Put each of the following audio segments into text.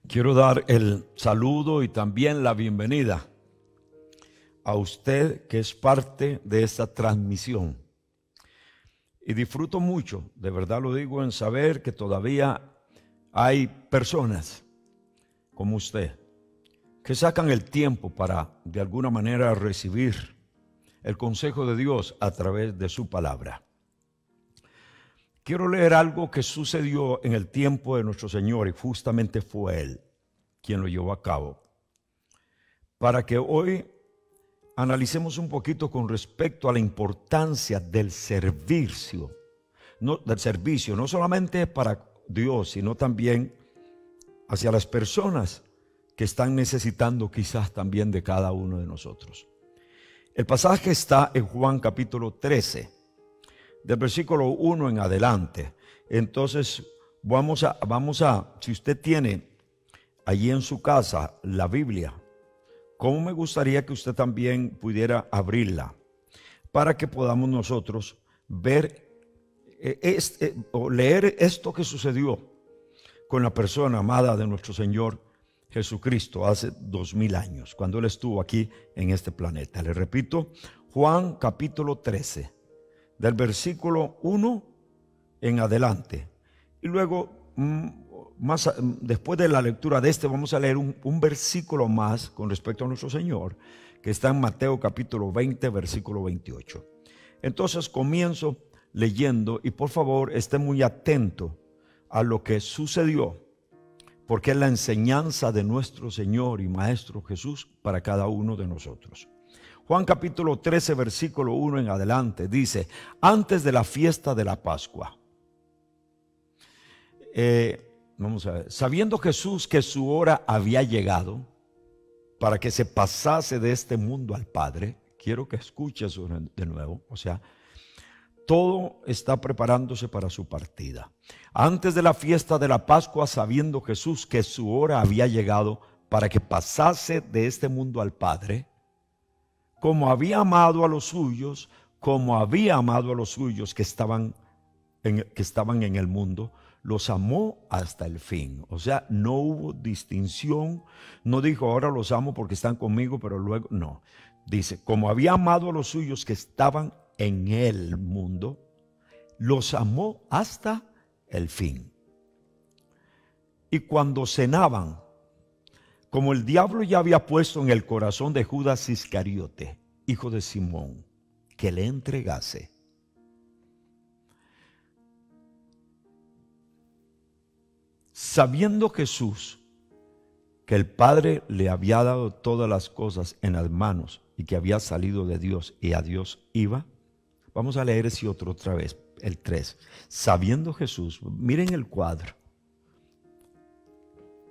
Quiero dar el saludo y también la bienvenida a usted que es parte de esta transmisión. Y disfruto mucho, de verdad lo digo, en saber que todavía hay personas como usted que sacan el tiempo para de alguna manera recibir el consejo de Dios a través de su palabra. Quiero leer algo que sucedió en el tiempo de nuestro Señor y justamente fue Él quien lo llevó a cabo. Para que hoy analicemos un poquito con respecto a la importancia del servicio, no solamente para Dios, sino también hacia las personas que están necesitando quizás también de cada uno de nosotros. El pasaje está en Juan capítulo 13, del versículo 1 en adelante. Entonces vamos a, si usted tiene allí en su casa la Biblia, cómo me gustaría que usted también pudiera abrirla para que podamos nosotros ver o leer esto que sucedió con la persona amada de nuestro Señor Jesucristo hace 2000 años, cuando Él estuvo aquí en este planeta. Le repito, Juan capítulo 13, del versículo 1 en adelante. Y luego, después de la lectura de este, vamos a leer un versículo más con respecto a nuestro Señor, que está en Mateo capítulo 20, versículo 28. Entonces comienzo leyendo y por favor esté muy atento a lo que sucedió, porque es la enseñanza de nuestro Señor y Maestro Jesús para cada uno de nosotros. Juan capítulo 13, versículo 1 en adelante, dice: antes de la fiesta de la Pascua. Vamos a ver. Sabiendo Jesús que su hora había llegado para que se pasase de este mundo al Padre. Quiero que escuche eso de nuevo. O sea, todo está preparándose para su partida. Antes de la fiesta de la Pascua, sabiendo Jesús que su hora había llegado para que pasase de este mundo al Padre, como había amado a los suyos, que estaban en el mundo, los amó hasta el fin. O sea, no hubo distinción. No dijo, ahora los amo porque están conmigo, pero luego no. Dice, como había amado a los suyos que estaban en el mundo, los amó hasta el fin. Y cuando cenaban, como el diablo ya había puesto en el corazón de Judas Iscariote, hijo de Simón, que le entregase, sabiendo Jesús que el Padre le había dado todas las cosas en las manos y que había salido de Dios y a Dios iba. Vamos a leer ese otro otra vez, el 3. Sabiendo Jesús, miren el cuadro.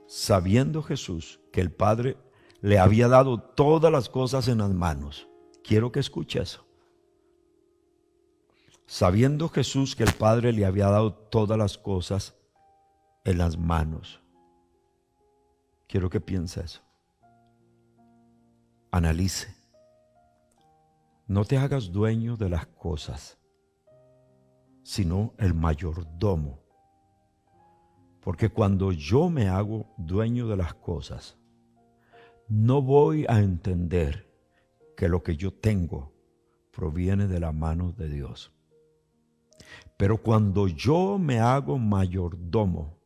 Sabiendo Jesús que el Padre le había dado todas las cosas en las manos. Quiero que escuche eso. Sabiendo Jesús que el Padre le había dado todas las cosas en las manos. Quiero que piense eso. Analice. No te hagas dueño de las cosas, sino el mayordomo. Porque cuando yo me hago dueño de las cosas, no voy a entender que lo que yo tengo proviene de la mano de Dios. Pero cuando yo me hago mayordomo,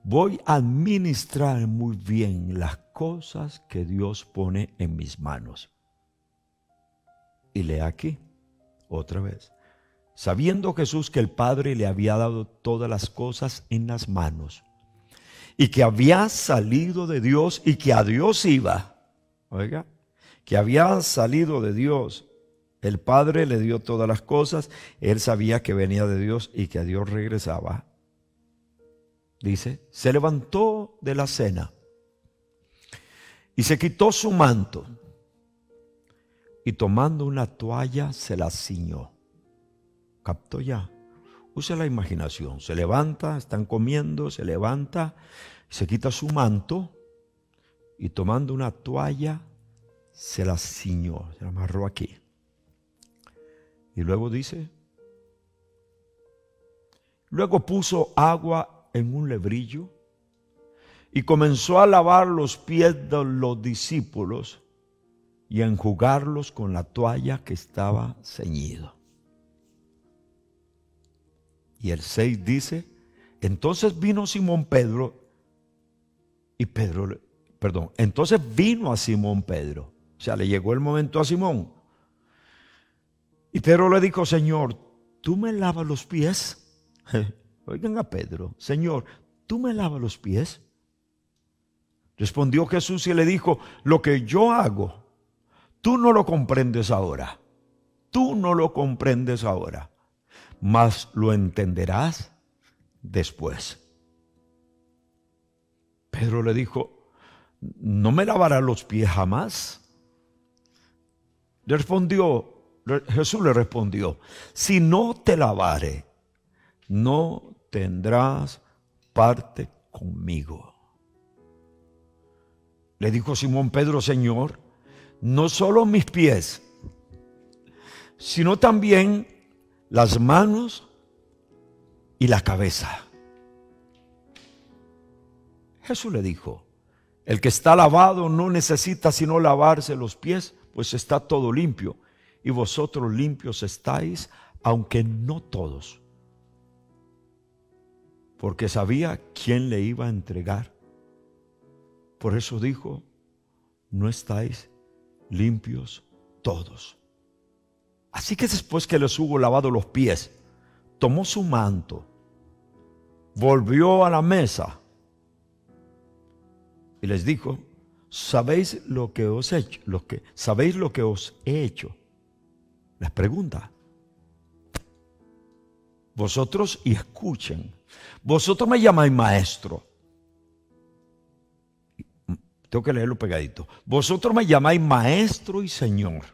voy a administrar muy bien las cosas que Dios pone en mis manos. Y lea aquí, otra vez. Sabiendo Jesús que el Padre le había dado todas las cosas en las manos y que había salido de Dios y que a Dios iba. Oiga, que había salido de Dios. El Padre le dio todas las cosas. Él sabía que venía de Dios y que a Dios regresaba. Dice, se levantó de la cena y se quitó su manto y tomando una toalla se la ciñó. ¿Captó ya? Use la imaginación. Se levanta, están comiendo, se levanta, se quita su manto y tomando una toalla se la ciñó, se la amarró aquí. Y luego dice, luego puso agua en un lebrillo y comenzó a lavar los pies de los discípulos y a enjugarlos con la toalla que estaba ceñido. Y el 6 dice, entonces vino Simón Pedro, entonces vino a Simón Pedro. O sea, le llegó el momento a Simón. Y Pedro le dijo, Señor, ¿tú me lavas los pies? Oigan a Pedro, Señor, ¿tú me lavas los pies? Respondió Jesús y le dijo, lo que yo hago, tú no lo comprendes ahora. Tú no lo comprendes ahora, mas lo entenderás después. Pedro le dijo, ¿no me lavarás los pies jamás? Jesús le respondió, si no te lavare, no tendrás parte conmigo. Le dijo Simón Pedro, Señor, no solo mis pies, sino también las manos y la cabeza. Jesús le dijo, el que está lavado no necesita sino lavarse los pies, pues está todo limpio, y vosotros limpios estáis, aunque no todos. Porque sabía quién le iba a entregar. Por eso dijo, no estáis limpios todos. Así que después que les hubo lavado los pies, tomó su manto, volvió a la mesa y les dijo, ¿sabéis lo que os he hecho? ¿Sabéis lo que os he hecho? Les pregunta. Vosotros, y escuchen, vosotros me llamáis maestro. Tengo que leerlo pegadito. Vosotros me llamáis maestro y señor.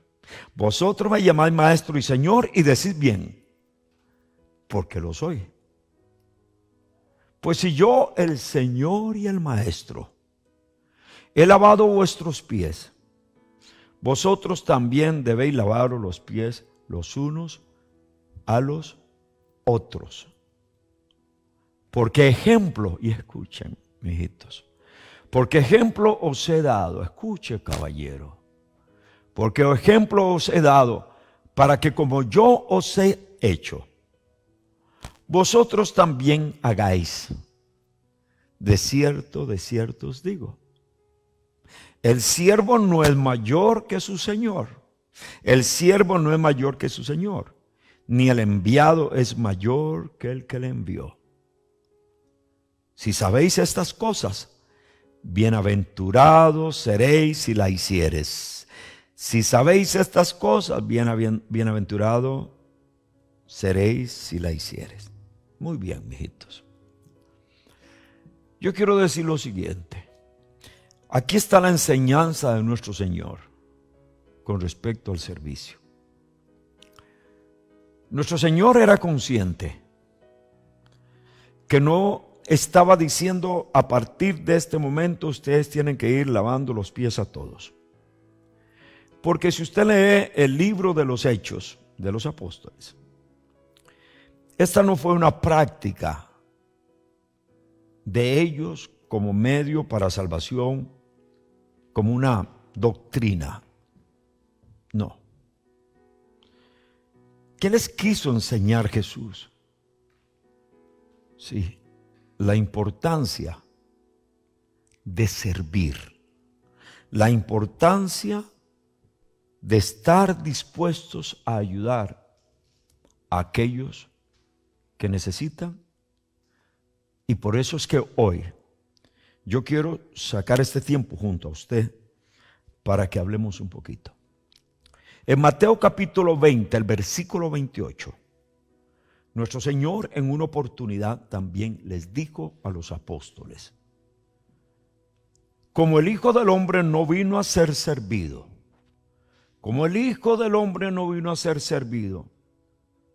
Vosotros me llamáis maestro y señor y decís bien, porque lo soy. Pues si yo, el Señor y el maestro, he lavado vuestros pies, vosotros también debéis lavaros los pies los unos a los otros. Porque ejemplo, y escuchen, mijitos, porque ejemplo os he dado, escuche caballero, porque ejemplo os he dado para que como yo os he hecho, vosotros también hagáis. De cierto os digo, el siervo no es mayor que su señor, el siervo no es mayor que su señor, ni el enviado es mayor que el que le envió. Si sabéis estas cosas, bienaventurados seréis si la hiciereis. Si sabéis estas cosas, bienaventurado seréis si la hiciereis. Muy bien, mijitos. Yo quiero decir lo siguiente. Aquí está la enseñanza de nuestro Señor con respecto al servicio. Nuestro Señor era consciente que no estaba diciendo, a partir de este momento ustedes tienen que ir lavando los pies a todos. Porque si usted lee el libro de los Hechos de los Apóstoles, esta no fue una práctica de ellos como medio para salvación, como una doctrina. No. ¿Qué les quiso enseñar Jesús? Sí, la importancia de servir, la importancia de estar dispuestos a ayudar a aquellos que necesitan. Y por eso es que hoy yo quiero sacar este tiempo junto a usted para que hablemos un poquito. En Mateo capítulo 20, el versículo 28, nuestro Señor en una oportunidad también les dijo a los apóstoles, como el Hijo del Hombre no vino a ser servido, como el Hijo del Hombre no vino a ser servido,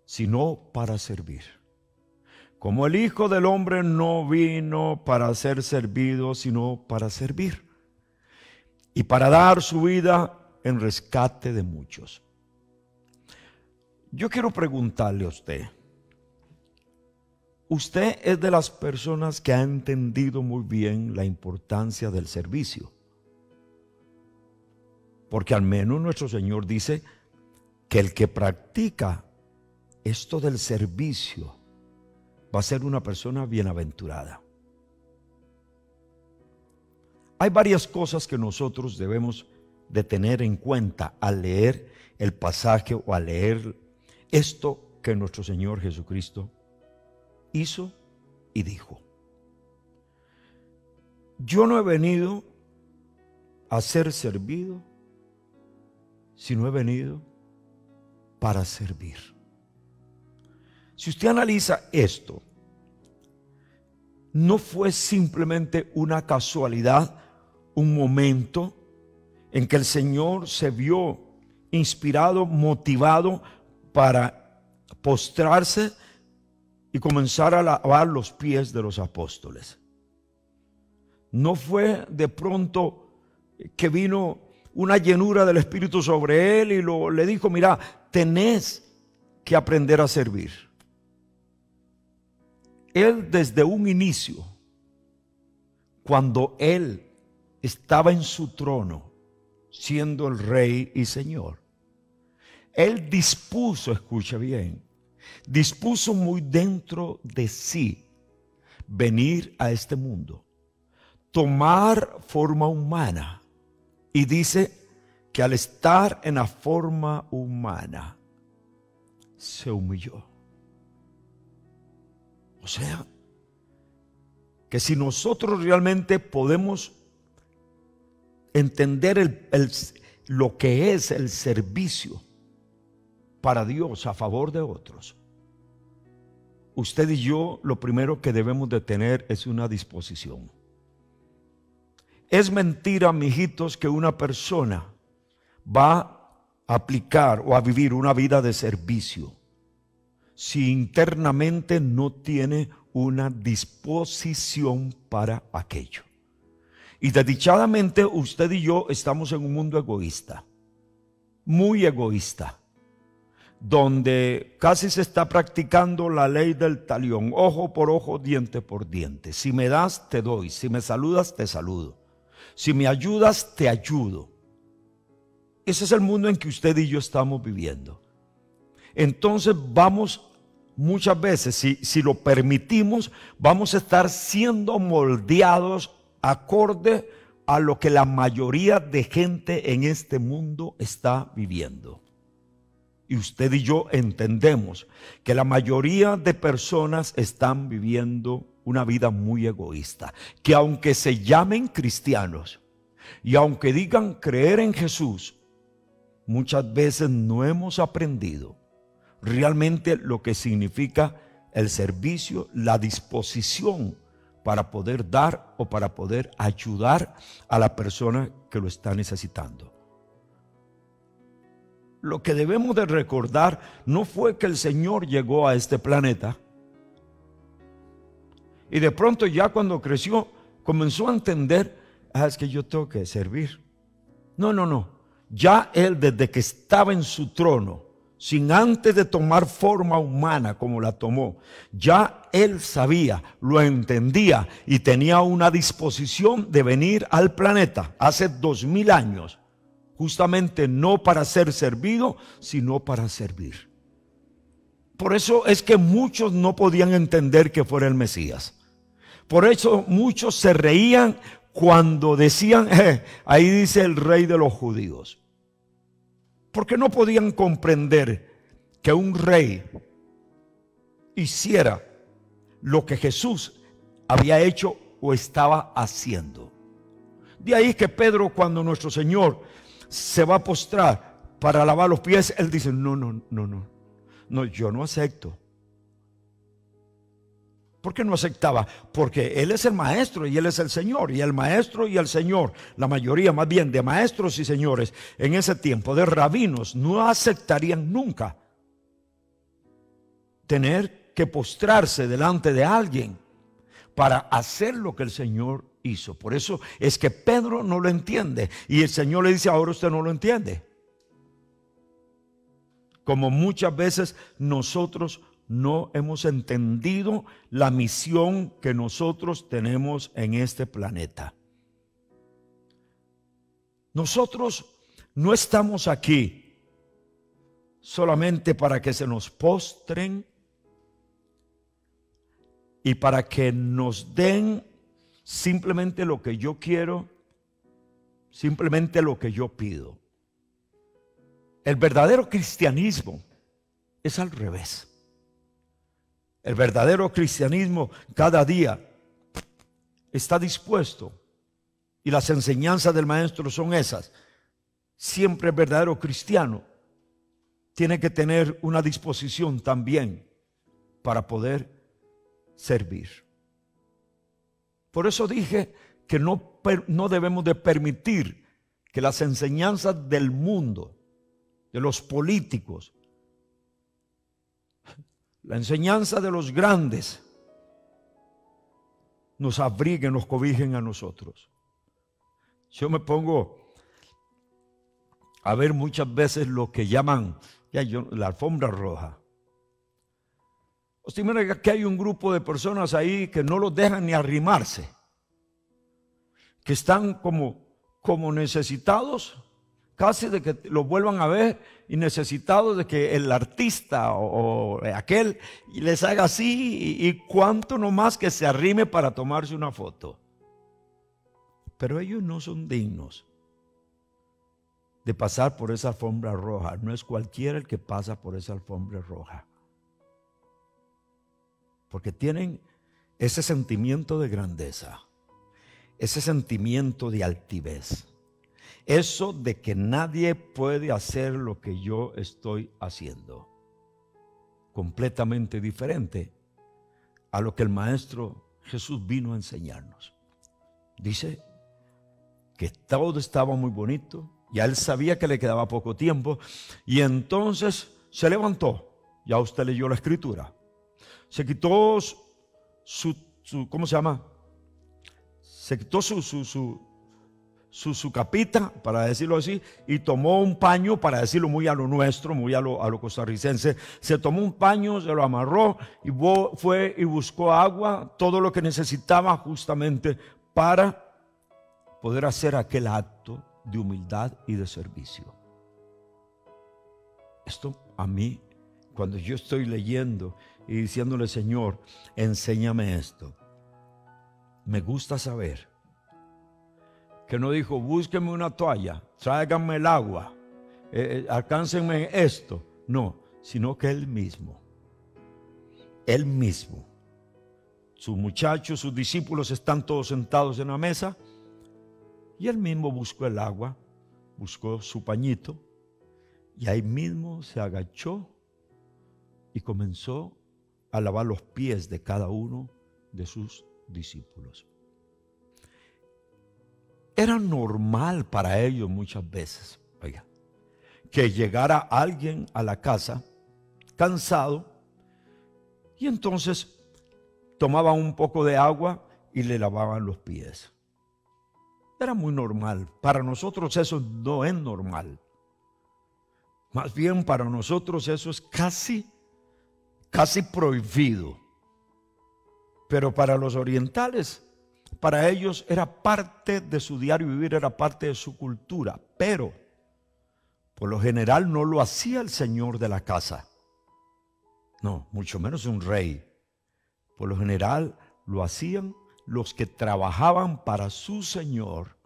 sino para servir. Como el Hijo del Hombre no vino para ser servido, sino para servir, y para dar su vida en rescate de muchos. Yo quiero preguntarle a usted es de las personas que ha entendido muy bien la importancia del servicio. Porque al menos nuestro Señor dice que el que practica esto del servicio va a ser una persona bienaventurada. Hay varias cosas que nosotros debemos de tener en cuenta al leer el pasaje o al leer esto que nuestro Señor Jesucristo hizo y dijo. Yo no he venido a ser servido, sino he venido para servir. Si usted analiza esto, no fue simplemente una casualidad, un momento en que el Señor se vio inspirado, motivado para postrarse y comenzar a lavar los pies de los apóstoles. No fue de pronto que vino una llenura del Espíritu sobre él y le dijo, mira, tenés que aprender a servir. Él desde un inicio, cuando él estaba en su trono, siendo el Rey y Señor, él dispuso, escucha bien, dispuso muy dentro de sí venir a este mundo, tomar forma humana, y dice que al estar en la forma humana se humilló. O sea, que si nosotros realmente podemos entender lo que es el servicio para Dios a favor de otros, usted y yo lo primero que debemos de tener es una disposición. Es mentira, mijitos, que una persona va a aplicar o a vivir una vida de servicio si internamente no tiene una disposición para aquello. Y desdichadamente usted y yo estamos en un mundo egoísta, muy egoísta, donde casi se está practicando la ley del talión, ojo por ojo, diente por diente. Si me das, te doy. Si me saludas, te saludo. Si me ayudas, te ayudo. Ese es el mundo en que usted y yo estamos viviendo. Entonces vamos, muchas veces, si lo permitimos, vamos a estar siendo moldeados acorde a lo que la mayoría de gente en este mundo está viviendo. Y usted y yo entendemos que la mayoría de personas están viviendo una vida muy egoísta, que aunque se llamen cristianos y aunque digan creer en Jesús, muchas veces no hemos aprendido realmente lo que significa el servicio, la disposición para poder dar o para poder ayudar a la persona que lo está necesitando. Lo que debemos de recordar no fue que el Señor llegó a este planeta y de pronto ya cuando creció comenzó a entender, es que yo tengo que servir. No. Ya Él desde que estaba en su trono, sin antes de tomar forma humana como la tomó, ya Él sabía, lo entendía y tenía una disposición de venir al planeta hace 2000 años. Justamente no para ser servido, sino para servir. Por eso es que muchos no podían entender que fuera el Mesías. Por eso muchos se reían cuando decían, ahí dice el Rey de los judíos. Porque no podían comprender que un rey hiciera lo que Jesús había hecho o estaba haciendo. De ahí que Pedro, cuando nuestro Señor se va a postrar para lavar los pies, él dice, no, yo no acepto. ¿Por qué no aceptaba? Porque Él es el maestro y Él es el Señor. Y el maestro y el Señor, la mayoría más bien de maestros y señores en ese tiempo, de rabinos, no aceptarían nunca tener que postrarse delante de alguien para hacer lo que el Señor hizo. Por eso es que Pedro no lo entiende y el Señor le dice, ahora usted no lo entiende. Como muchas veces nosotros no hemos entendido la misión que nosotros tenemos en este planeta. Nosotros no estamos aquí solamente para que se nos postren y para que nos den simplemente lo que yo quiero, simplemente lo que yo pido. El verdadero cristianismo es al revés. El verdadero cristianismo cada día está dispuesto, y las enseñanzas del maestro son esas. Siempre el verdadero cristiano tiene que tener una disposición también para poder servir. Por eso dije que no debemos de permitir que las enseñanzas del mundo, de los políticos, la enseñanza de los grandes, nos abriguen, nos cobijen a nosotros. Yo me pongo a ver muchas veces lo que llaman la alfombra roja. Usted mira que hay un grupo de personas ahí que no los dejan ni arrimarse, que están como necesitados casi de que los vuelvan a ver, y necesitados de que el artista o aquel les haga así, y cuánto nomás que se arrime para tomarse una foto. Pero ellos no son dignos de pasar por esa alfombra roja. No es cualquiera el que pasa por esa alfombra roja, porque tienen ese sentimiento de grandeza, ese sentimiento de altivez, eso de que nadie puede hacer lo que yo estoy haciendo. Completamente diferente a lo que el Maestro Jesús vino a enseñarnos. Dice que todo estaba muy bonito, ya él sabía que le quedaba poco tiempo, y entonces se levantó. Ya usted leyó la escritura. Se quitó ¿cómo se llama? Se quitó su capita, para decirlo así, y tomó un paño, para decirlo muy a lo nuestro, muy a lo costarricense. Se tomó un paño, se lo amarró y fue y buscó agua, todo lo que necesitaba justamente para poder hacer aquel acto de humildad y de servicio. Esto a mí, cuando yo estoy leyendo y diciéndole, Señor, enséñame esto, me gusta saber que no dijo, búsquenme una toalla, tráiganme el agua, alcáncenme esto. No, sino que Él mismo, sus muchachos, sus discípulos están todos sentados en la mesa, y Él mismo buscó el agua, buscó su pañito, y ahí mismo se agachó y comenzó a lavar los pies de cada uno de sus discípulos. Era normal para ellos muchas veces, oiga, que llegara alguien a la casa cansado, y entonces tomaban un poco de agua y le lavaban los pies. Era muy normal. Para nosotros eso no es normal. Más bien para nosotros eso es casi prohibido. Pero para los orientales, para ellos era parte de su diario vivir, era parte de su cultura. Pero por lo general no lo hacía el señor de la casa. No, mucho menos un rey. Por lo general lo hacían los que trabajaban para su señor.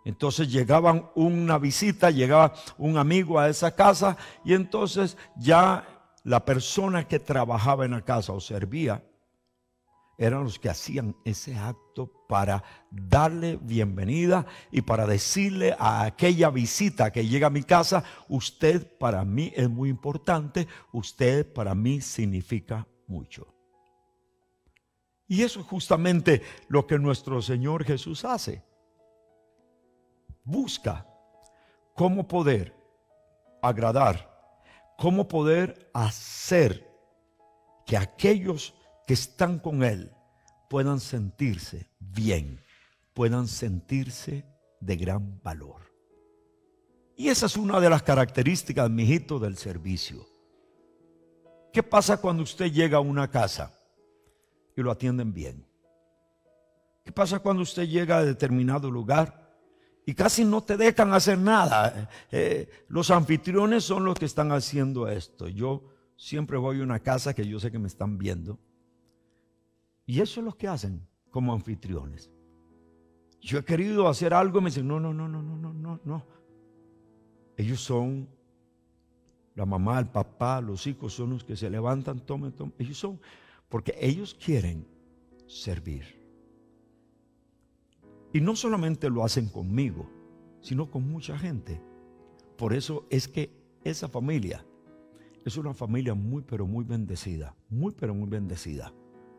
Entonces llegaba una visita, llegaba un amigo a esa casa, y entonces ya la persona que trabajaba en la casa o servía eran los que hacían ese acto para darle bienvenida y para decirle a aquella visita que llega a mi casa, usted para mí es muy importante, usted para mí significa mucho. Y eso es justamente lo que nuestro Señor Jesús hace. Busca cómo poder agradar, cómo poder hacer que aquellos que están con Él puedan sentirse bien, puedan sentirse de gran valor. Y esa es una de las características, mijito, del servicio. ¿Qué pasa cuando usted llega a una casa y lo atienden bien? ¿Qué pasa cuando usted llega a determinado lugar y casi no te dejan hacer nada? Los anfitriones son los que están haciendo esto. Yo siempre voy a una casa que yo sé que me están viendo. Y eso es lo que hacen como anfitriones. Yo he querido hacer algo y me dicen, no. Ellos son, la mamá, el papá, los hijos son los que se levantan, tomen. Ellos son, porque ellos quieren servir. Y no solamente lo hacen conmigo, sino con mucha gente. Por eso es que esa familia es una familia muy, pero muy bendecida. Muy, pero muy bendecida.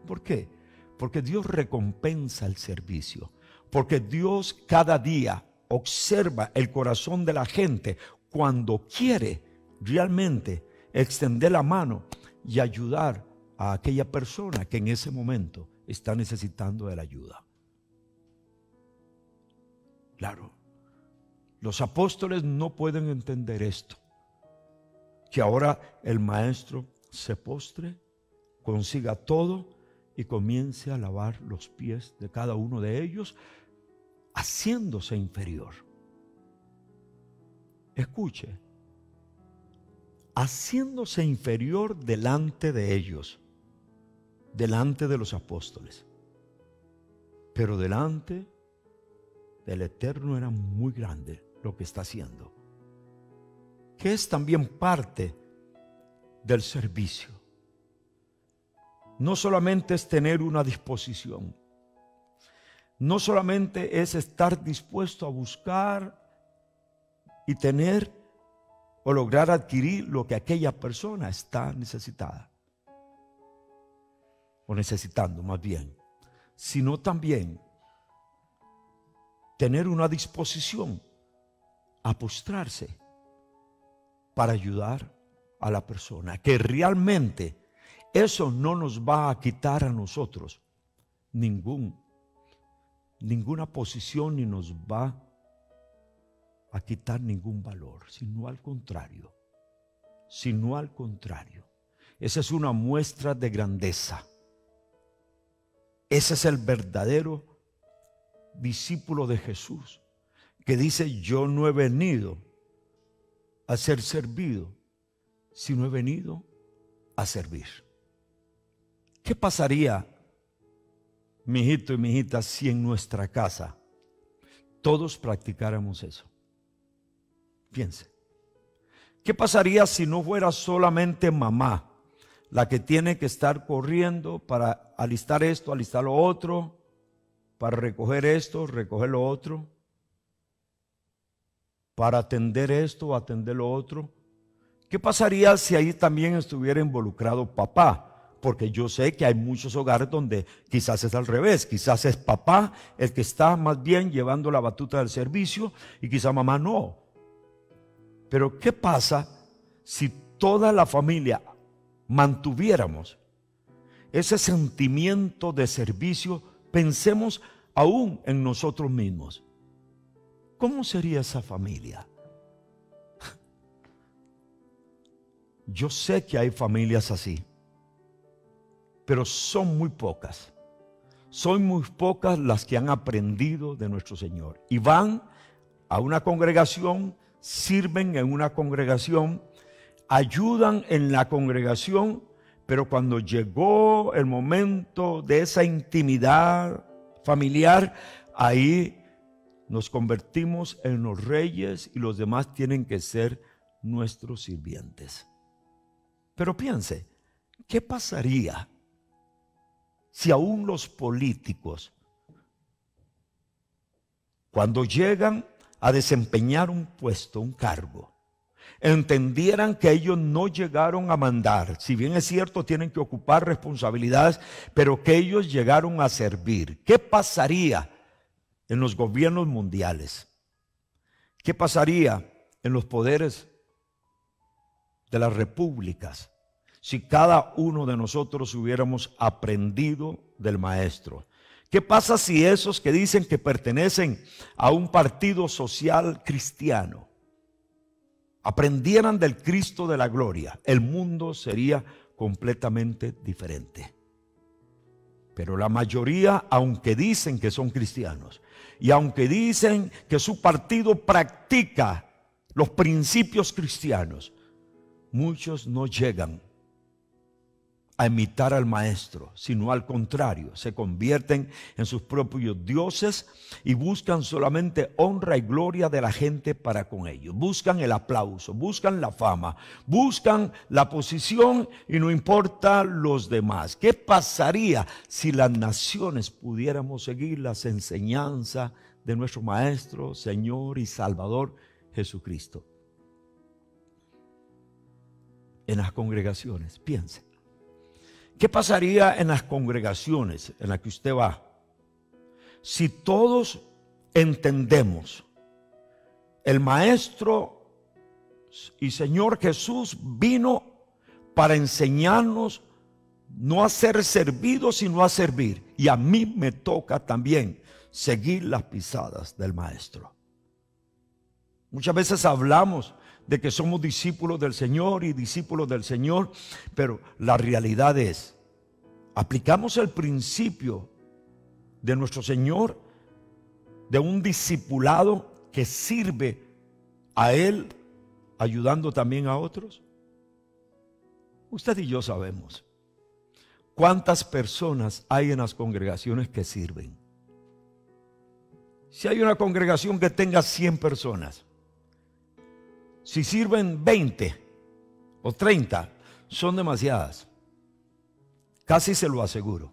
¿Por qué? Porque Dios recompensa el servicio. Porque Dios cada día observa el corazón de la gente cuando quiere realmente extender la mano y ayudar a aquella persona que en ese momento está necesitando de la ayuda. Claro, los apóstoles no pueden entender esto, que ahora el maestro se postre, consiga todo y comience a lavar los pies de cada uno de ellos, haciéndose inferior. Escuche, haciéndose inferior delante de ellos, delante de los apóstoles, pero delante del Eterno era muy grande lo que está haciendo, que es también parte del servicio. No solamente es tener una disposición, no solamente es estar dispuesto a buscar y tener o lograr adquirir lo que aquella persona está necesitada, o necesitando más bien, sino también tener una disposición a postrarse para ayudar a la persona, que realmente eso no nos va a quitar a nosotros ninguna posición, ni nos va a quitar ningún valor, sino al contrario. Esa es una muestra de grandeza. Ese es el verdadero discípulo de Jesús, que dice: yo no he venido a ser servido, sino he venido a servir. ¿Qué pasaría, mi hijito y mi hijita, si en nuestra casa todos practicáramos eso? Piense. ¿Qué pasaría si no fuera solamente mamá la que tiene que estar corriendo para alistar esto, alistar lo otro, para recoger esto, recoger lo otro, para atender esto, atender lo otro? ¿Qué pasaría si ahí también estuviera involucrado papá? Porque yo sé que hay muchos hogares donde quizás es al revés, quizás es papá el que está más bien llevando la batuta del servicio y quizás mamá no. Pero ¿qué pasa si toda la familia mantuviéramos ese sentimiento de servicio? Pensemos aún en nosotros mismos. ¿Cómo sería esa familia? Yo sé que hay familias así, pero son muy pocas. Son muy pocas las que han aprendido de nuestro Señor y van a una congregación, sirven en una congregación, ayudan en la congregación, pero cuando llegó el momento de esa intimidad familiar, ahí nos convertimos en los reyes y los demás tienen que ser nuestros sirvientes. Pero piense, ¿qué pasaría si aún los políticos, cuando llegan a desempeñar un puesto, un cargo, entendieran que ellos no llegaron a mandar? Si bien es cierto, tienen que ocupar responsabilidades, pero que ellos llegaron a servir. ¿Qué pasaría en los gobiernos mundiales? ¿Qué pasaría en los poderes de las repúblicas si cada uno de nosotros hubiéramos aprendido del maestro? ¿Qué pasa si esos que dicen que pertenecen a un partido social cristiano aprendieran del Cristo de la gloria? El mundo sería completamente diferente. Pero la mayoría, aunque dicen que son cristianos y aunque dicen que su partido practica los principios cristianos, muchos no llegan a imitar al maestro, sino al contrario, se convierten en sus propios dioses y buscan solamente honra y gloria de la gente para con ellos. Buscan el aplauso, buscan la fama, buscan la posición y no importa los demás. ¿Qué pasaría si las naciones pudiéramos seguir las enseñanzas de nuestro Maestro, Señor y Salvador Jesucristo? En las congregaciones, piense. ¿Qué pasaría en las congregaciones en las que usted va si todos entendemos el Maestro y Señor Jesús vino para enseñarnos no a ser servidos sino a servir? Y a mí me toca también seguir las pisadas del Maestro. Muchas veces hablamos de que somos discípulos del Señor y discípulos del Señor, pero la realidad es, aplicamos el principio de nuestro Señor, de un discipulado que sirve a Él, ayudando también a otros. Usted y yo sabemos cuántas personas hay en las congregaciones que sirven. Si hay una congregación que tenga 100 personas, si sirven 20 o 30, son demasiadas. Casi se lo aseguro.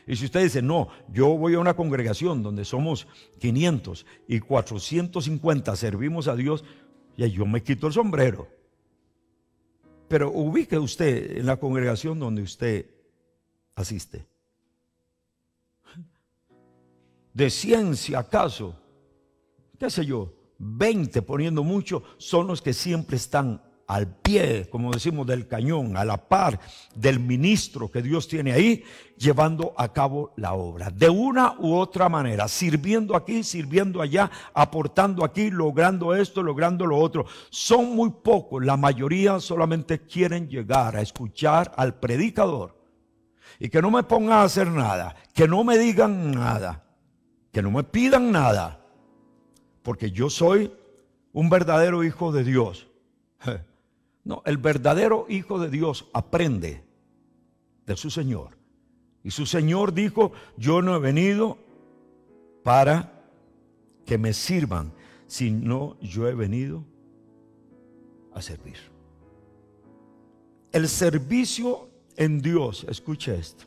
Y si usted dice, no, yo voy a una congregación donde somos 500 y 450 servimos a Dios, y yo me quito el sombrero. Pero ubique usted en la congregación donde usted asiste. De 100, si acaso, qué sé yo, 20, poniendo mucho, son los que siempre están al pie, como decimos, del cañón, a la par del ministro que Dios tiene ahí, llevando a cabo la obra, de una u otra manera, sirviendo aquí, sirviendo allá, aportando aquí, logrando esto, logrando lo otro. Son muy pocos, la mayoría solamente quieren llegar a escuchar al predicador y que no me pongan a hacer nada, que no me digan nada, que no me pidan nada, porque yo soy un verdadero hijo de Dios. No, el verdadero hijo de Dios aprende de su Señor. Y su Señor dijo, yo no he venido para que me sirvan, sino yo he venido a servir. El servicio en Dios, escuche esto.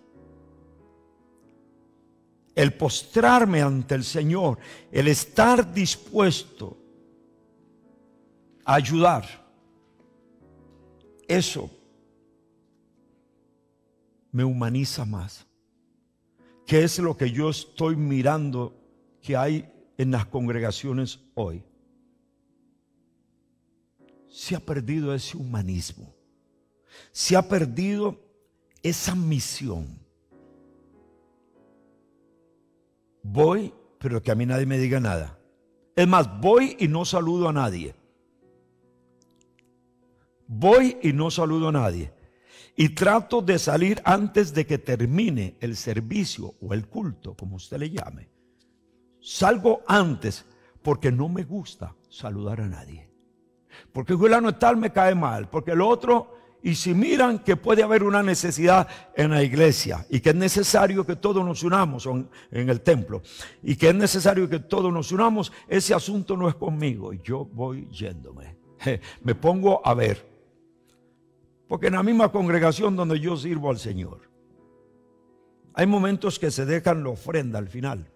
El postrarme ante el Señor, el estar dispuesto a ayudar, eso me humaniza más. ¿Qué es lo que yo estoy mirando que hay en las congregaciones hoy? Se ha perdido ese humanismo, se ha perdido esa misión. Voy, pero que a mí nadie me diga nada. Es más, voy y no saludo a nadie. Voy y no saludo a nadie. Y trato de salir antes de que termine el servicio o el culto, como usted le llame. Salgo antes porque no me gusta saludar a nadie. Porque fulano tal me cae mal, porque el otro... Y si miran que puede haber una necesidad en la iglesia y que es necesario que todos nos unamos en el templo y que es necesario que todos nos unamos, ese asunto no es conmigo y yo voy yéndome. Me pongo a ver. Porque en la misma congregación donde yo sirvo al Señor, hay momentos que se dejan la ofrenda al final.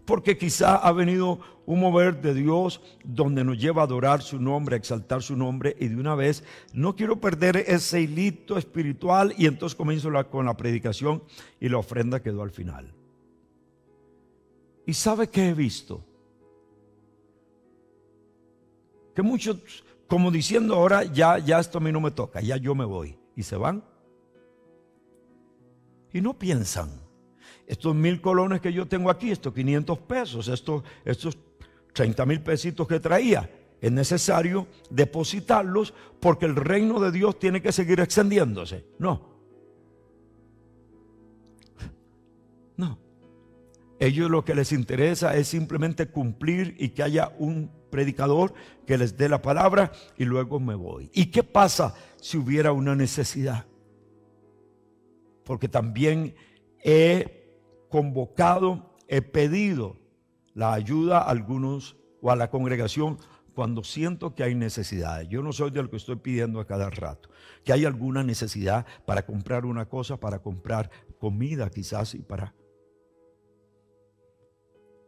Porque quizá ha venido un mover de Dios donde nos lleva a adorar su nombre, a exaltar su nombre, y de una vez no quiero perder ese hilito espiritual y entonces comienzo con la predicación y la ofrenda quedó al final. ¿Y sabe qué he visto? Que muchos, como diciendo ahora, ya esto a mí no me toca, ya yo me voy, y se van. Y no piensan. Estos 1000 colones que yo tengo aquí, estos 500 pesos, estos 30,000 pesitos que traía, es necesario depositarlos porque el reino de Dios tiene que seguir extendiéndose. No. No. Ellos lo que les interesa es simplemente cumplir y que haya un predicador que les dé la palabra y luego me voy. ¿Y qué pasa si hubiera una necesidad? Porque también he convocado, he pedido la ayuda a algunos o a la congregación cuando siento que hay necesidades. Yo no soy de lo que estoy pidiendo a cada rato. Que hay alguna necesidad para comprar una cosa, para comprar comida quizás y para...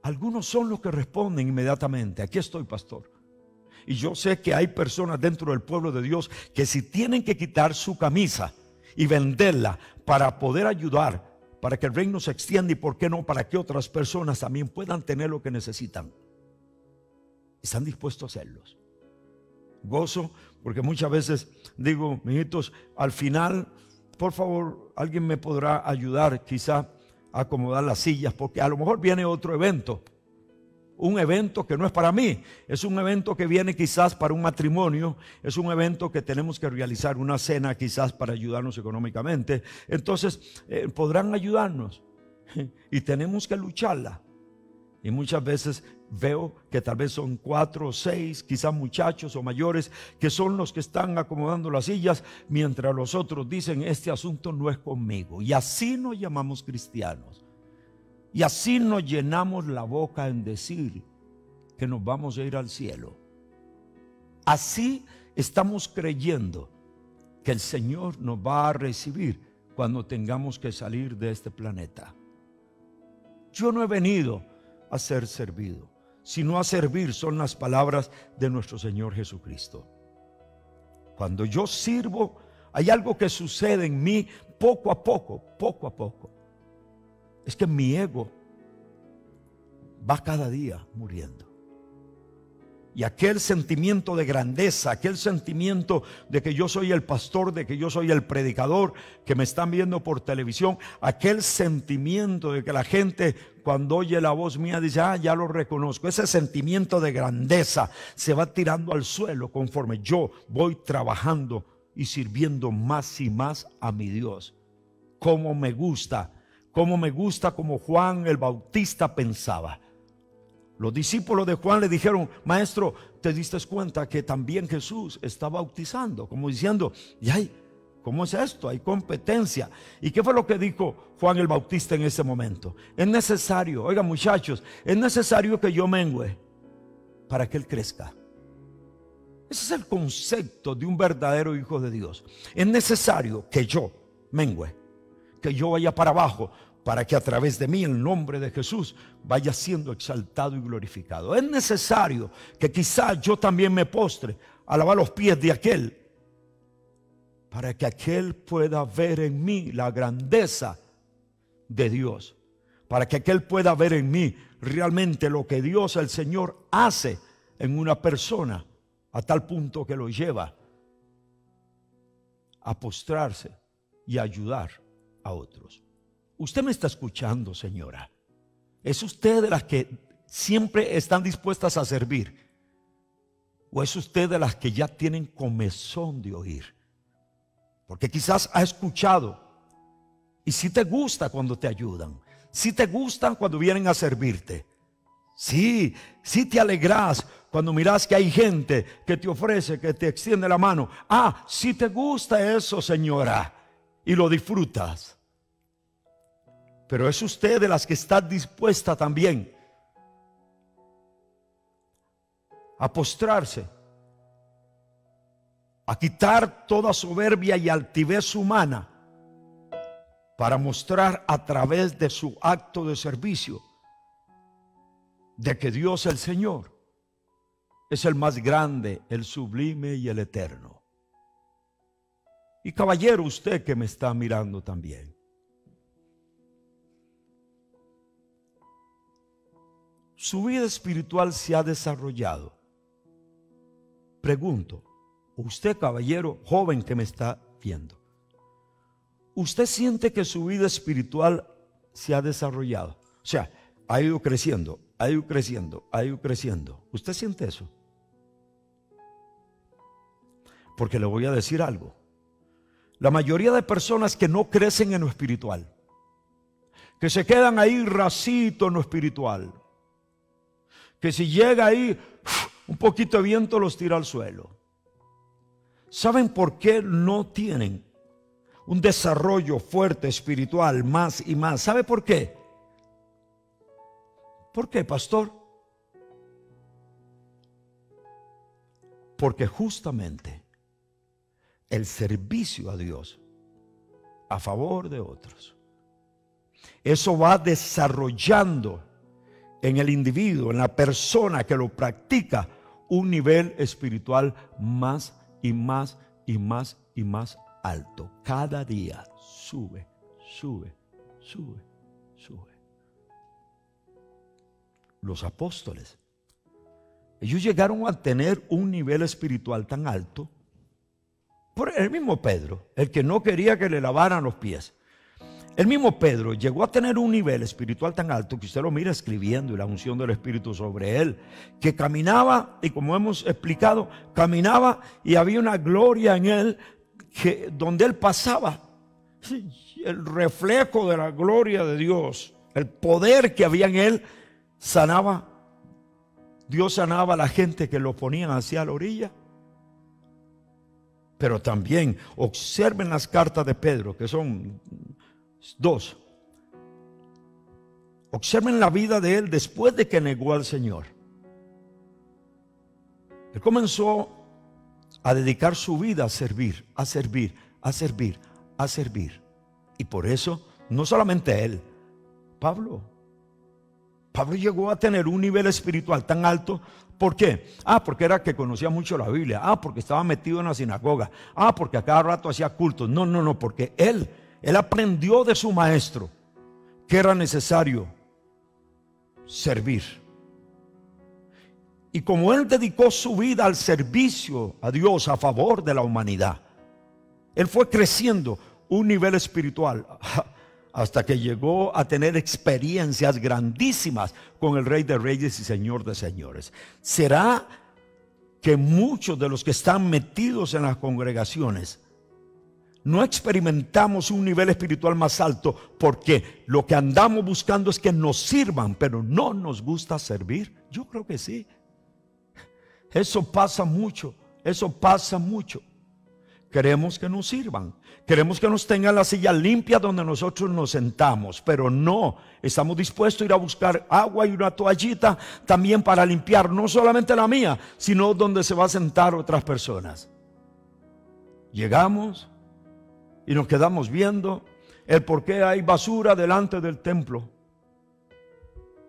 Algunos son los que responden inmediatamente. Aquí estoy, pastor. Y yo sé que hay personas dentro del pueblo de Dios que si tienen que quitar su camisa y venderla para poder ayudar, para que el reino se extienda y por qué no, para que otras personas también puedan tener lo que necesitan, están dispuestos a hacerlos. Gozo, porque muchas veces digo, mijitos, al final, por favor, alguien me podrá ayudar quizá a acomodar las sillas, porque a lo mejor viene otro evento. Un evento que no es para mí, es un evento que viene quizás para un matrimonio, es un evento que tenemos que realizar, una cena quizás para ayudarnos económicamente. Entonces podrán ayudarnos y tenemos que lucharla. Y muchas veces veo que tal vez son 4 o 6, quizás muchachos o mayores, que son los que están acomodando las sillas, mientras los otros dicen, este asunto no es conmigo. Y así nos llamamos cristianos. Y así nos llenamos la boca en decir que nos vamos a ir al cielo. Así estamos creyendo que el Señor nos va a recibir cuando tengamos que salir de este planeta. Yo no he venido a ser servido, sino a servir, son las palabras de nuestro Señor Jesucristo. Cuando yo sirvo, hay algo que sucede en mí poco a poco, poco a poco. Es que mi ego va cada día muriendo. Y aquel sentimiento de grandeza, aquel sentimiento de que yo soy el pastor, de que yo soy el predicador, que me están viendo por televisión, aquel sentimiento de que la gente cuando oye la voz mía dice, ya lo reconozco. Ese sentimiento de grandeza se va tirando al suelo conforme yo voy trabajando y sirviendo más y más a mi Dios. Como me gusta como Juan el Bautista pensaba. Los discípulos de Juan le dijeron, maestro, ¿te diste cuenta que también Jesús está bautizando? Como diciendo, ¿cómo es esto? Hay competencia. ¿Y qué fue lo que dijo Juan el Bautista en ese momento? Es necesario, oigan muchachos, es necesario que yo mengüe para que Él crezca. Ese es el concepto de un verdadero hijo de Dios. Es necesario que yo mengüe, que yo vaya para abajo, para que a través de mí el nombre de Jesús vaya siendo exaltado y glorificado. Es necesario que quizás yo también me postre a lavar los pies de aquel, para que aquel pueda ver en mí la grandeza de Dios, para que aquel pueda ver en mí realmente lo que Dios el Señor hace en una persona, a tal punto que lo lleva a postrarse y a ayudar a otros. Usted me está escuchando, señora. ¿Es usted de las que siempre están dispuestas a servir? ¿O es usted de las que ya tienen comezón de oír? Porque quizás ha escuchado y si te gusta cuando te ayudan, si te gustan cuando vienen a servirte, sí te alegras cuando miras que hay gente que te ofrece, que te extiende la mano. Si te gusta eso, señora, y lo disfrutas. Pero es usted de las que está dispuesta también a postrarse, a quitar toda soberbia y altivez humana para mostrar a través de su acto de servicio de que Dios el Señor es el más grande, el sublime y el eterno. Y caballero, usted que me está mirando también, su vida espiritual se ha desarrollado. Pregunto, usted caballero joven que me está viendo, ¿usted siente que su vida espiritual se ha desarrollado? O sea, ha ido creciendo, ha ido creciendo, ha ido creciendo. ¿Usted siente eso? Porque le voy a decir algo. La mayoría de personas que no crecen en lo espiritual, que se quedan ahí racito en lo espiritual, que si llega ahí un poquito de viento los tira al suelo. ¿Saben por qué no tienen un desarrollo fuerte espiritual más y más? ¿Sabe por qué? ¿Por qué, pastor? Porque justamente el servicio a Dios a favor de otros, eso va desarrollando en el individuo, en la persona que lo practica, un nivel espiritual más y más y más y más alto. Cada día sube, sube, sube, sube. Los apóstoles, ellos llegaron a tener un nivel espiritual tan alto. Por el mismo Pedro, el que no quería que le lavaran los pies. El mismo Pedro llegó a tener un nivel espiritual tan alto que usted lo mira escribiendo y la unción del Espíritu sobre él, que caminaba, y como hemos explicado, caminaba y había una gloria en él que donde él pasaba, el reflejo de la gloria de Dios, el poder que había en él, sanaba. Dios sanaba a la gente que lo ponían hacia la orilla. Pero también observen las cartas de Pedro, que son 2. Observen la vida de él después de que negó al Señor. Él comenzó a dedicar su vida a servir, a servir, a servir, a servir. Y por eso, no solamente él, Pablo llegó a tener un nivel espiritual tan alto. ¿Por qué? Porque era que conocía mucho la Biblia. Porque estaba metido en la sinagoga. Porque a cada rato hacía cultos. No, porque él aprendió de su maestro que era necesario servir. Y como él dedicó su vida al servicio a Dios a favor de la humanidad, él fue creciendo un nivel espiritual hasta que llegó a tener experiencias grandísimas con el Rey de Reyes y Señor de Señores. ¿Será que muchos de los que están metidos en las congregaciones no experimentamos un nivel espiritual más alto porque lo que andamos buscando es que nos sirvan, pero no nos gusta servir? Yo creo que sí. Eso pasa mucho, eso pasa mucho. Queremos que nos sirvan, queremos que nos tengan la silla limpia donde nosotros nos sentamos, pero no estamos dispuestos a ir a buscar agua y una toallita también para limpiar no solamente la mía, sino donde se va a sentar otras personas. Llegamos y nos quedamos viendo el por qué hay basura delante del templo.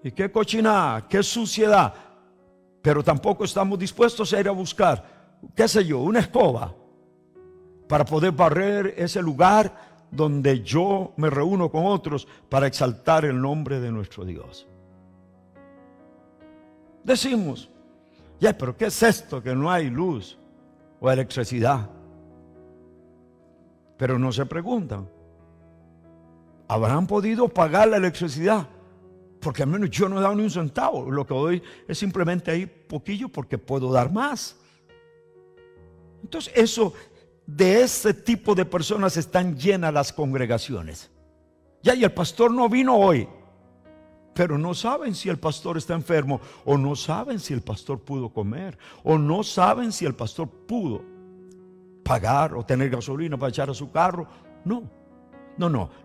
Y qué cochinada, qué suciedad. Pero tampoco estamos dispuestos a ir a buscar, qué sé yo, una escoba para poder barrer ese lugar donde yo me reúno con otros para exaltar el nombre de nuestro Dios. Decimos, pero ¿qué es esto? Que no hay luz o electricidad. Pero no se preguntan, ¿habrán podido pagar la electricidad? Porque al menos yo no he dado ni un centavo. Lo que doy es simplemente ahí poquillo porque puedo dar más. Entonces de ese tipo de personas están llenas las congregaciones. Y el pastor no vino hoy, pero no saben si el pastor está enfermo, o no saben si el pastor pudo comer, o no saben si el pastor pudo pagar o tener gasolina para echar a su carro. No.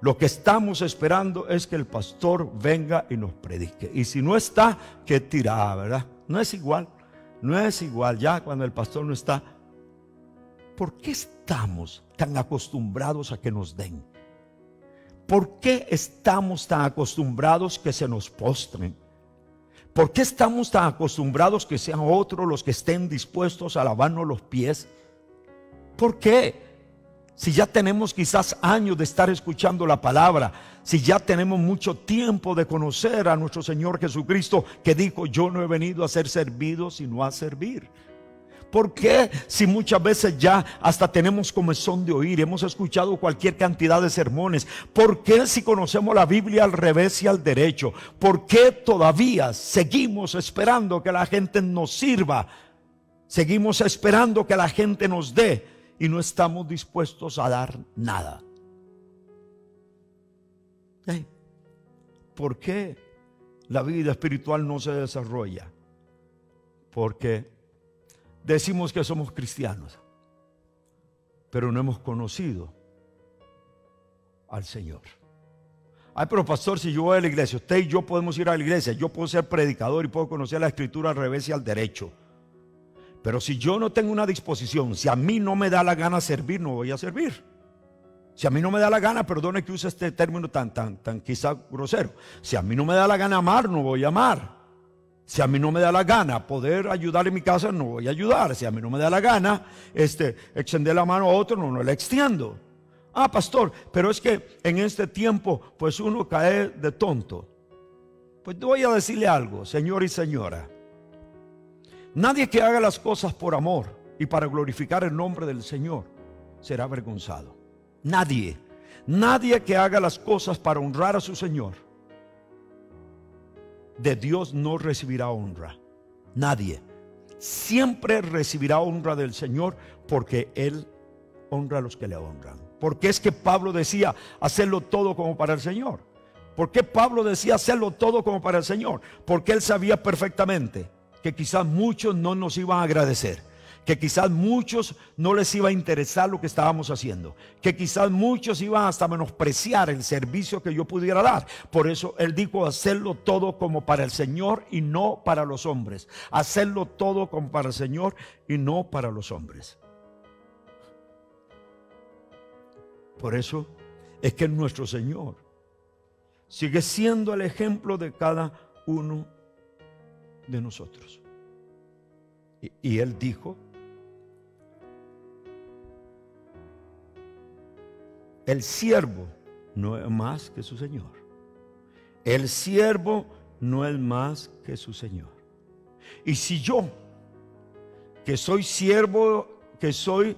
Lo que estamos esperando es que el pastor venga y nos predique. Y si no está, qué tirada, ¿verdad? No es igual ya cuando el pastor no está. ¿Por qué estamos tan acostumbrados a que nos den? ¿Por qué estamos tan acostumbrados que se nos postren? ¿Por qué estamos tan acostumbrados que sean otros los que estén dispuestos a lavarnos los pies? ¿Por qué? Si ya tenemos quizás años de estar escuchando la palabra, si ya tenemos mucho tiempo de conocer a nuestro Señor Jesucristo, que dijo: yo no he venido a ser servido sino a servir. ¿Por qué? Si muchas veces ya hasta tenemos comezón de oír, hemos escuchado cualquier cantidad de sermones. ¿Por qué si conocemos la Biblia al revés y al derecho? ¿Por qué todavía seguimos esperando que la gente nos sirva Seguimos esperando que la gente nos dé y no estamos dispuestos a dar nada. ¿Por qué la vida espiritual no se desarrolla? Porque decimos que somos cristianos, pero no hemos conocido al Señor. Ay, pero pastor, si yo voy a la iglesia, usted y yo podemos ir a la iglesia, yo puedo ser predicador y puedo conocer la escritura al revés y al derecho. Pero si yo no tengo una disposición, si a mí no me da la gana servir, no voy a servir. Si a mí no me da la gana, perdone que use este término tan quizá grosero. Si a mí no me da la gana amar, no voy a amar. Si a mí no me da la gana poder ayudar en mi casa, no voy a ayudar. Si a mí no me da la gana extender la mano a otro, no la extiendo. Ah, pastor, pero es que en este tiempo pues uno cae de tonto. Pues voy a decirle algo, señor y señora. Nadie que haga las cosas por amor y para glorificar el nombre del Señor será avergonzado. Nadie que haga las cosas para honrar a su Señor, de Dios no recibirá honra. Nadie. Siempre recibirá honra del Señor porque Él honra a los que le honran. Porque es que Pablo decía hacerlo todo como para el Señor. ¿Por qué Pablo decía hacerlo todo como para el Señor? Porque él sabía perfectamente que quizás muchos no nos iban a agradecer, que quizás muchos no les iba a interesar lo que estábamos haciendo, que quizás muchos iban hasta a menospreciar el servicio que yo pudiera dar. Por eso él dijo hacerlo todo como para el Señor y no para los hombres. Hacerlo todo como para el Señor y no para los hombres. Por eso es que nuestro Señor sigue siendo el ejemplo de cada uno de nosotros. Y Él dijo: el siervo no es más que su Señor. El siervo no es más que su Señor. Y si yo, que soy siervo, que soy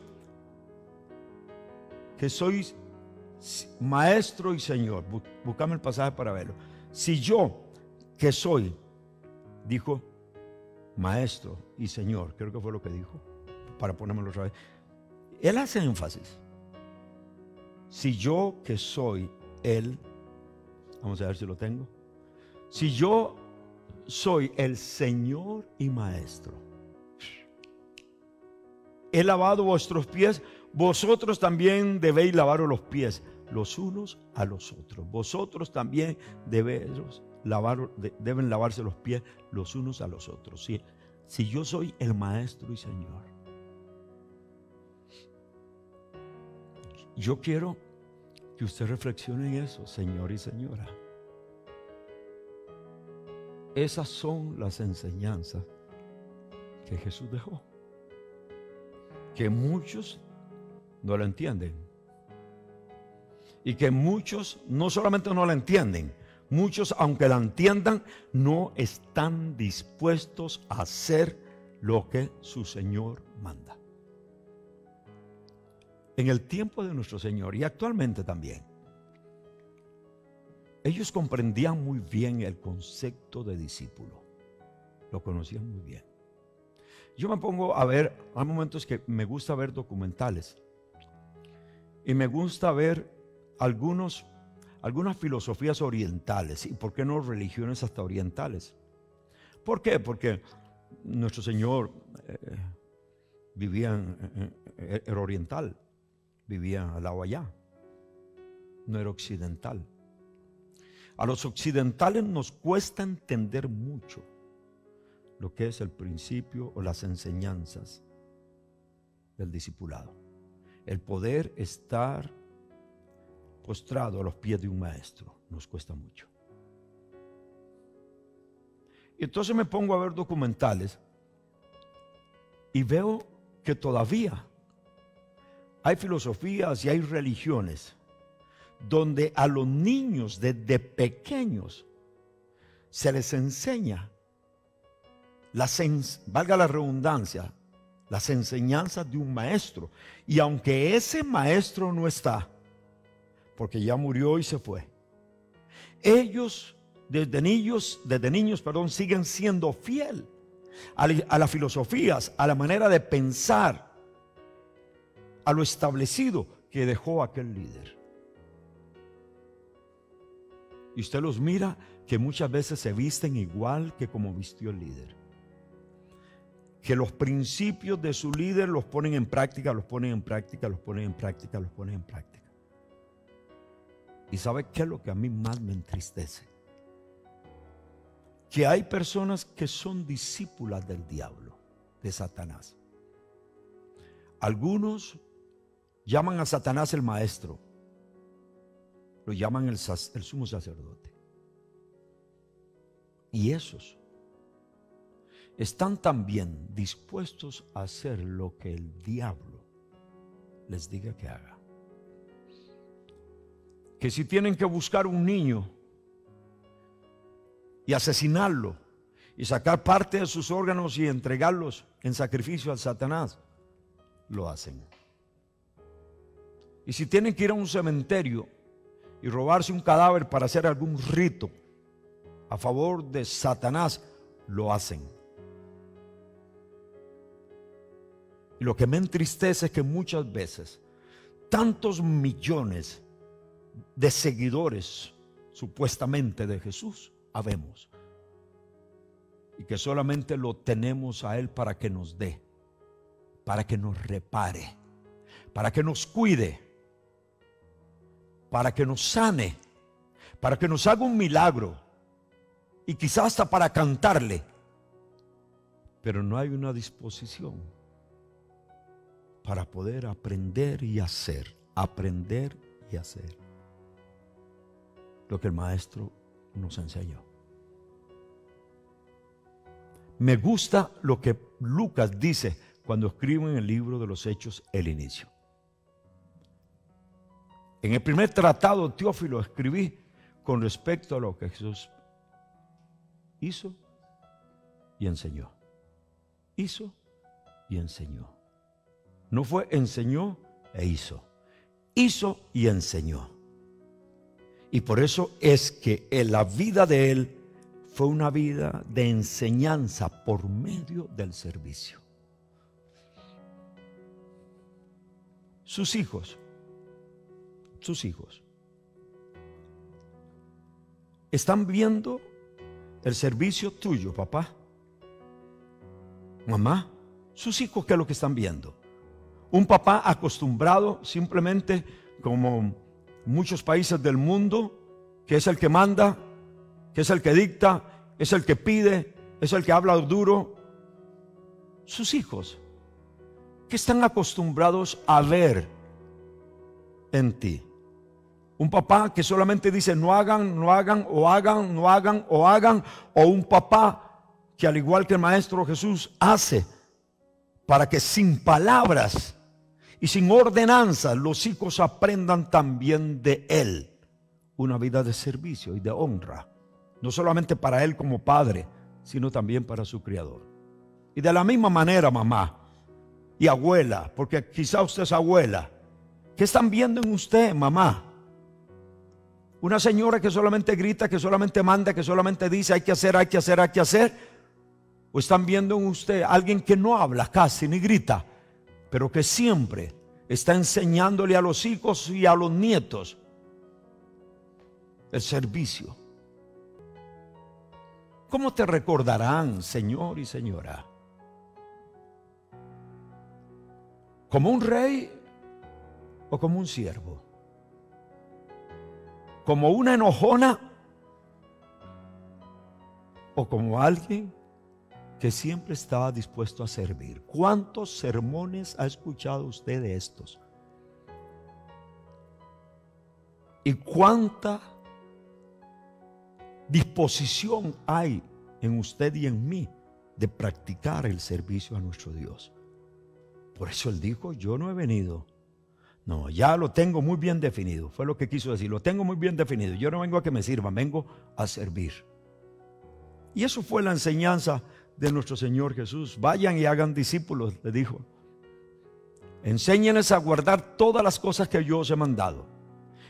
maestro y Señor, búscame el pasaje para verlo. Si yo, que soy, dijo maestro y Señor, creo que fue lo que dijo, para ponérmelo otra vez. Él hace énfasis. Si yo, que soy Él, vamos a ver si lo tengo. Si yo soy el Señor y Maestro, he lavado vuestros pies, vosotros también debéis lavaros los pies los unos a los otros. Vosotros también deben lavarse los pies los unos a los otros. Si yo soy el Maestro y Señor, yo quiero que usted reflexione en eso, señor y señora. Esas son las enseñanzas que Jesús dejó, que muchos no la entienden, y que muchos no solamente no la entienden, muchos, aunque la entiendan, no están dispuestos a hacer lo que su Señor manda. En el tiempo de nuestro Señor y actualmente también, ellos comprendían muy bien el concepto de discípulo, lo conocían muy bien. Yo me pongo a ver, hay momentos que me gusta ver documentales y me gusta ver algunas filosofías orientales, y por qué no religiones hasta orientales. ¿Por qué? Porque nuestro Señor era oriental, vivía al lado allá, no era occidental. A los occidentales nos cuesta entender mucho lo que es el principio o las enseñanzas del discipulado. El poder estar postrado a los pies de un maestro nos cuesta mucho. Y entonces me pongo a ver documentales y veo que todavía hay filosofías y hay religiones donde a los niños desde pequeños se les enseña valga la redundancia, las enseñanzas de un maestro. Y aunque ese maestro no está, porque ya murió y se fue, ellos desde niños, siguen siendo fiel a las filosofías, a la manera de pensar, a lo establecido que dejó aquel líder. Y usted los mira que muchas veces se visten igual que como vistió el líder. Que los principios de su líder los ponen en práctica, los ponen en práctica, los ponen en práctica, los ponen en práctica. ¿Y sabe qué es lo que a mí más me entristece? Que hay personas que son discípulas del diablo, de Satanás. Algunos llaman a Satanás el maestro, lo llaman el sumo sacerdote. Y esos están también dispuestos a hacer lo que el diablo les diga que haga. Que si tienen que buscar un niño y asesinarlo y sacar parte de sus órganos y entregarlos en sacrificio al Satanás, lo hacen. Y si tienen que ir a un cementerio y robarse un cadáver para hacer algún rito a favor de Satanás, lo hacen. Y lo que me entristece es que muchas veces tantos millones de seguidores supuestamente de Jesús habemos, y que solamente lo tenemos a Él para que nos dé, para que nos repare, para que nos cuide, para que nos sane, para que nos haga un milagro y quizás hasta para cantarle. Pero no hay una disposición para poder aprender y hacer lo que el maestro nos enseñó. Me gusta lo que Lucas dice cuando escribe en el libro de los Hechos el inicio. En el primer tratado, Teófilo, escribí con respecto a lo que Jesús hizo y enseñó. Hizo y enseñó. No fue enseñó e hizo. Hizo y enseñó. Y por eso es que en la vida de él fue una vida de enseñanza por medio del servicio. Sus hijos están viendo el servicio tuyo, papá, mamá. Sus hijos, ¿qué es lo que están viendo? Un papá acostumbrado simplemente, como muchos países del mundo, que es el que manda, que es el que dicta, es el que pide, es el que habla duro. Sus hijos, ¿qué están acostumbrados a ver en ti? Un papá que solamente dice no hagan, no hagan, o hagan, no hagan, o hagan. O un papá que, al igual que el Maestro Jesús, hace para que sin palabras y sin ordenanzas los hijos aprendan también de él una vida de servicio y de honra, no solamente para él como padre, sino también para su criador. Y de la misma manera, mamá y abuela, porque quizá usted es abuela, ¿qué están viendo en usted, mamá? Una señora que solamente grita, que solamente manda, que solamente dice hay que hacer, hay que hacer, hay que hacer. ¿O están viendo en usted alguien que no habla casi ni grita, pero que siempre está enseñándole a los hijos y a los nietos el servicio? ¿Cómo te recordarán, señor y señora? ¿Como un rey o como un siervo? ¿Como una enojona o como alguien que siempre estaba dispuesto a servir? ¿Cuántos sermones ha escuchado usted de estos? ¿Y cuánta disposición hay en usted y en mí de practicar el servicio a nuestro Dios? Por eso él dijo, yo no he venido. No, ya lo tengo muy bien definido. Fue lo que quiso decir, lo tengo muy bien definido. Yo no vengo a que me sirvan, vengo a servir. Y eso fue la enseñanza de nuestro Señor Jesús. Vayan y hagan discípulos, le dijo. Enséñenles a guardar todas las cosas que yo os he mandado.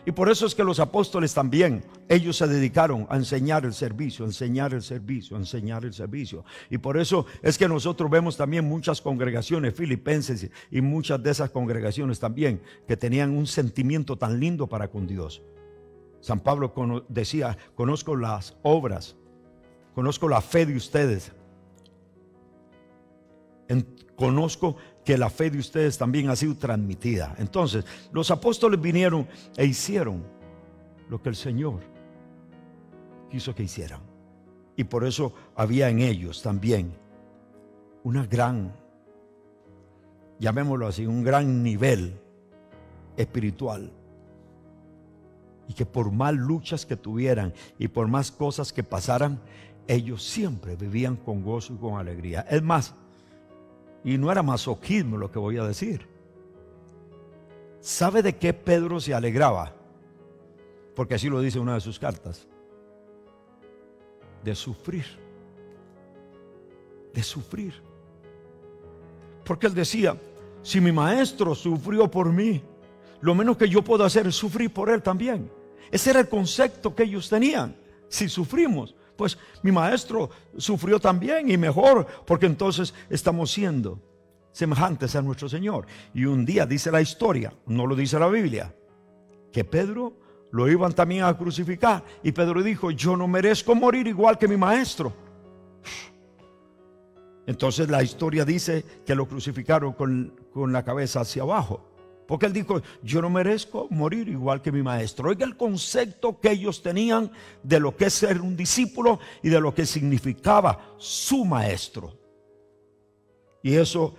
Y por eso es que los apóstoles también, ellos se dedicaron a enseñar el servicio, enseñar el servicio, enseñar el servicio. Y por eso es que nosotros vemos también muchas congregaciones filipenses y muchas de esas congregaciones también que tenían un sentimiento tan lindo para con Dios. San Pablo decía, conozco las obras, conozco la fe de ustedes. Conozco que la fe de ustedes también ha sido transmitida. Entonces, los apóstoles vinieron e hicieron lo que el Señor quiso que hicieran. Y por eso había en ellos también una gran, llamémoslo así, un gran nivel espiritual. Y que por más luchas que tuvieran y por más cosas que pasaran, ellos siempre vivían con gozo y con alegría. Es más, y no era masoquismo lo que voy a decir. ¿Sabe de qué Pedro se alegraba? Porque así lo dice una de sus cartas. De sufrir. De sufrir. Porque él decía, si mi maestro sufrió por mí, lo menos que yo puedo hacer es sufrir por él también. Ese era el concepto que ellos tenían. Si sufrimos, pues mi maestro sufrió también y mejor, porque entonces estamos siendo semejantes a nuestro Señor. Y un día dice la historia, no lo dice la Biblia, que Pedro lo iban también a crucificar. Y Pedro dijo, yo no merezco morir igual que mi maestro. Entonces la historia dice que lo crucificaron con la cabeza hacia abajo. Porque él dijo, yo no merezco morir igual que mi maestro. Oiga el concepto que ellos tenían de lo que es ser un discípulo y de lo que significaba su maestro. Y eso,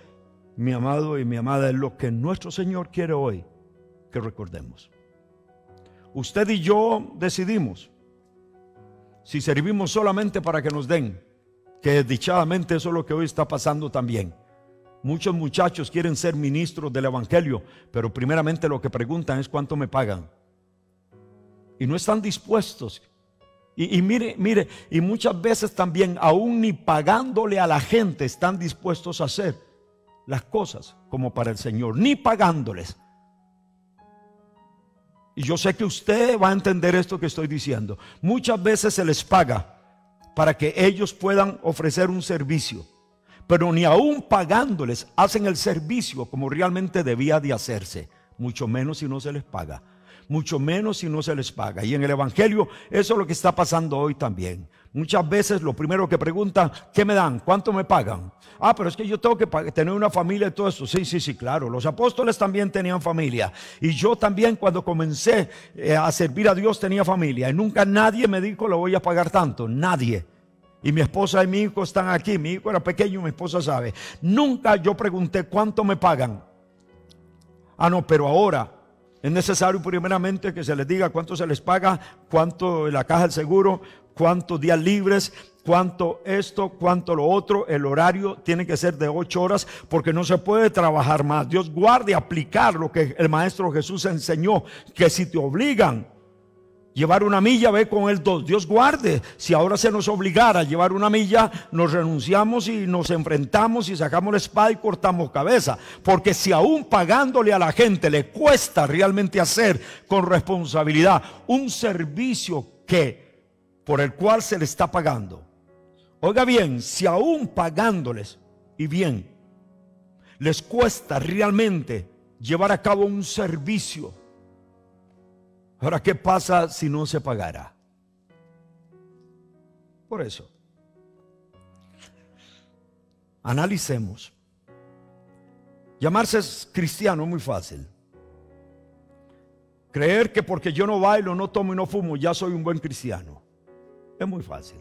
mi amado y mi amada, es lo que nuestro Señor quiere hoy que recordemos. Usted y yo decidimos si servimos solamente para que nos den, que desdichadamente eso es lo que hoy está pasando también. Muchos muchachos quieren ser ministros del evangelio, pero primeramente lo que preguntan es cuánto me pagan. Y no están dispuestos. Y mire, y muchas veces también, aún ni pagándole a la gente, están dispuestos a hacer las cosas como para el Señor, ni pagándoles. Y yo sé que usted va a entender esto que estoy diciendo. Muchas veces se les paga para que ellos puedan ofrecer un servicio, pero ni aún pagándoles hacen el servicio como realmente debía de hacerse, mucho menos si no se les paga, mucho menos si no se les paga. Y en el evangelio eso es lo que está pasando hoy también. Muchas veces lo primero que preguntan, ¿qué me dan? ¿Cuánto me pagan? Ah, pero es que yo tengo que tener una familia y todo eso. Sí, claro. Los apóstoles también tenían familia. Y yo también cuando comencé a servir a Dios tenía familia. Y nunca nadie me dijo, le voy a pagar tanto. Nadie. Y mi esposa y mi hijo están aquí. Mi hijo era pequeño, mi esposa sabe. Nunca yo pregunté, ¿cuánto me pagan? Ah, no, pero ahora es necesario primeramente que se les diga cuánto se les paga, cuánto en la caja del seguro, cuántos días libres, cuánto esto, cuánto lo otro. El horario tiene que ser de 8 horas porque no se puede trabajar más. Dios guarde aplicar lo que el Maestro Jesús enseñó, que si te obligan llevar una milla, ve con el 2. Dios guarde, si ahora se nos obligara a llevar una milla, nos renunciamos y nos enfrentamos y sacamos la espada y cortamos cabeza. Porque si aún pagándole a la gente le cuesta realmente hacer con responsabilidad un servicio por el cual se le está pagando. Oiga bien, si aún pagándoles y bien les cuesta realmente llevar a cabo un servicio, ahora, ¿qué pasa si no se pagara? Por eso, analicemos. Llamarse cristiano es muy fácil. Creer que porque yo no bailo, no tomo y no fumo, ya soy un buen cristiano. Es muy fácil.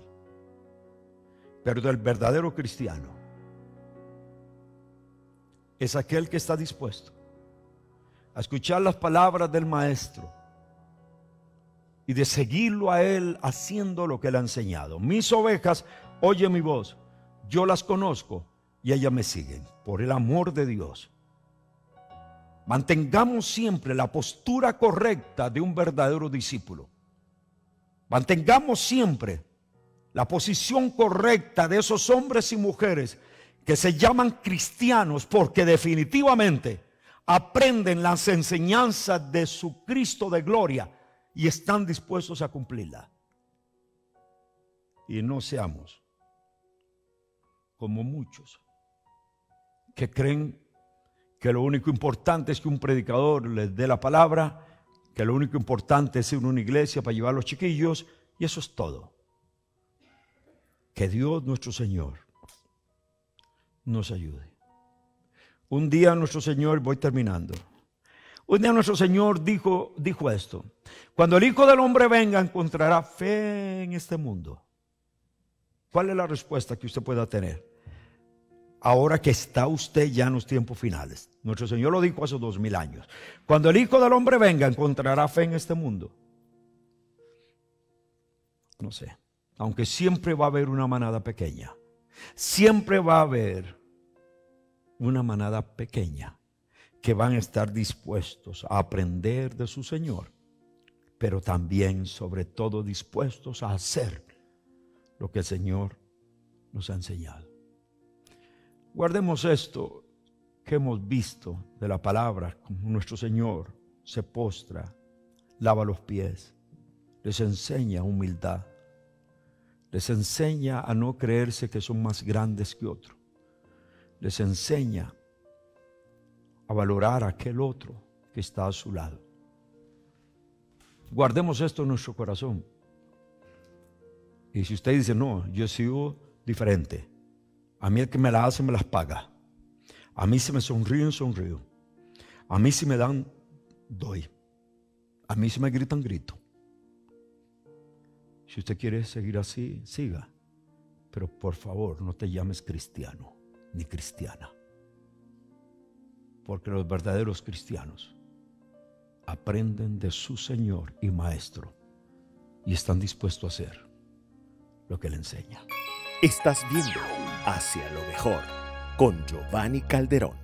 Pero el verdadero cristiano es aquel que está dispuesto a escuchar las palabras del Maestro y de seguirlo a Él haciendo lo que Él ha enseñado. Mis ovejas oyen mi voz, yo las conozco y ellas me siguen. Por el amor de Dios, mantengamos siempre la postura correcta de un verdadero discípulo. Mantengamos siempre la posición correcta de esos hombres y mujeres que se llaman cristianos, porque definitivamente aprenden las enseñanzas de su Cristo de gloria y están dispuestos a cumplirla. Y no seamos como muchos que creen que lo único importante es que un predicador les dé la palabra, que lo único importante es ir a una iglesia para llevar a los chiquillos, y eso es todo. Que Dios nuestro Señor nos ayude. Un día nuestro Señor, voy terminando, un día nuestro Señor dijo esto: cuando el Hijo del Hombre venga, encontrará fe en este mundo. ¿Cuál es la respuesta que usted pueda tener? Ahora que está usted ya en los tiempos finales. Nuestro Señor lo dijo hace 2000 años. Cuando el Hijo del Hombre venga, ¿encontrará fe en este mundo? No sé. Aunque siempre va a haber una manada pequeña. Siempre va a haber una manada pequeña que van a estar dispuestos a aprender de su Señor, pero también, sobre todo, dispuestos a hacer lo que el Señor nos ha enseñado. Guardemos esto que hemos visto de la palabra, como nuestro Señor se postra, lava los pies, les enseña humildad, les enseña a no creerse que son más grandes que otro, les enseña a valorar a aquel otro que está a su lado. Guardemos esto en nuestro corazón. Y si usted dice, no, yo sigo diferente, a mí el que me las hace me las paga, a mí si me sonríen, sonrío, a mí si me dan, doy, a mí si me gritan, grito. Si usted quiere seguir así, siga, pero por favor no te llames cristiano ni cristiana, porque los verdaderos cristianos aprenden de su Señor y Maestro y están dispuestos a hacer lo que Él enseña. Estás viendo Hacia lo Mejor con Giovanni Calderón.